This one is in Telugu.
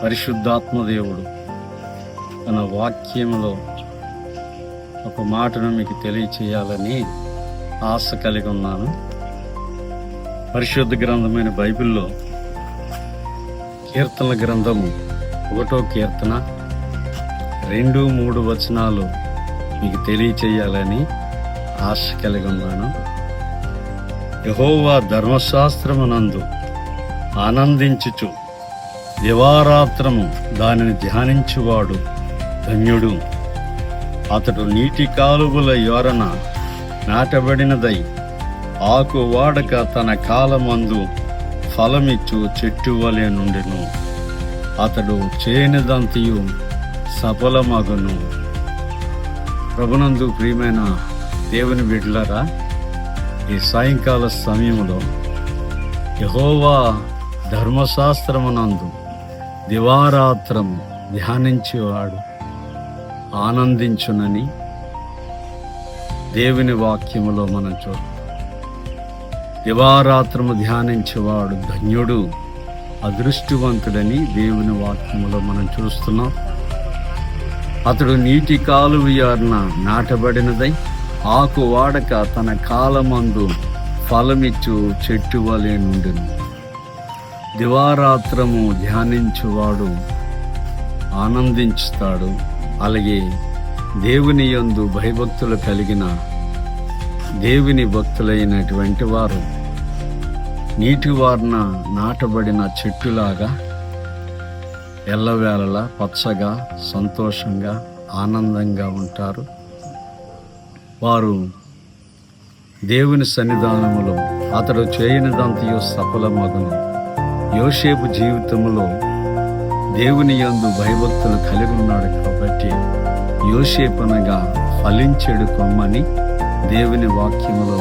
పరిశుద్ధాత్మ దేవుడు తన వాక్యంలో ఒక మాటను మీకు తెలియచేయాలని ఆశ కలిగి ఉన్నాను. పరిశుద్ధ గ్రంథమైన బైబిల్లో కీర్తనల గ్రంథము 1వ కీర్తన 2-3 వచనాలు మీకు తెలియచేయాలని ఆశ కలిగి ఉన్నాను. యెహోవా ధర్మశాస్త్రమునందు ఆనందించుచు దివారాత్రము దానిని ధ్యానించువాడు ధన్యుడు. అతడు నీటి కాలువల యోరన నాటబడినదై ఆకు వాడక తన కాలమందు ఫలమిచ్చు చెట్టు వలె నుండెను. అతడు చేయనిదంతయు సఫలమగును. ప్రభునందు ప్రియమైన దేవుని బిడ్డలారా, ఈ సాయంకాల సమయంలో యెహోవా ధర్మశాస్త్రమునందు దివారాత్రము ధ్యానించేవాడు ఆనందించునని దేవుని వాక్యములో మనం చూద్దాం. దివారాత్రము ధ్యానించేవాడు ధన్యుడు, అదృష్టవంతుడని దేవుని వాక్యములో మనం చూస్తున్నాం. అతడు నీటి కాలువ యోరన నాటబడినదై ఆకు వాడక తన కాలమందు ఫలమిచ్చు చెట్టు వలె నుండెను. దివారాత్రము ధ్యానించువాడు ఆనందించుతాడు. అలాగే దేవుని యందు భయభక్తులు కలిగిన దేవుని భక్తులైనటువంటి వారు నీటి వారన నాటబడిన చెట్టులాగా ఎల్లవేళలా పచ్చగా సంతోషంగా ఆనందంగా ఉంటారు. వారు దేవుని సన్నిధానములో అతడు చేయనిదంతయు సఫలమగును. యోసేపు జీవితంలో దేవుని యందు భయభక్తులు కలిగి ఉన్నాడు కాబట్టి యోసేపు అనగా ఫలించెడు కొమ్మని దేవుని వాక్యములో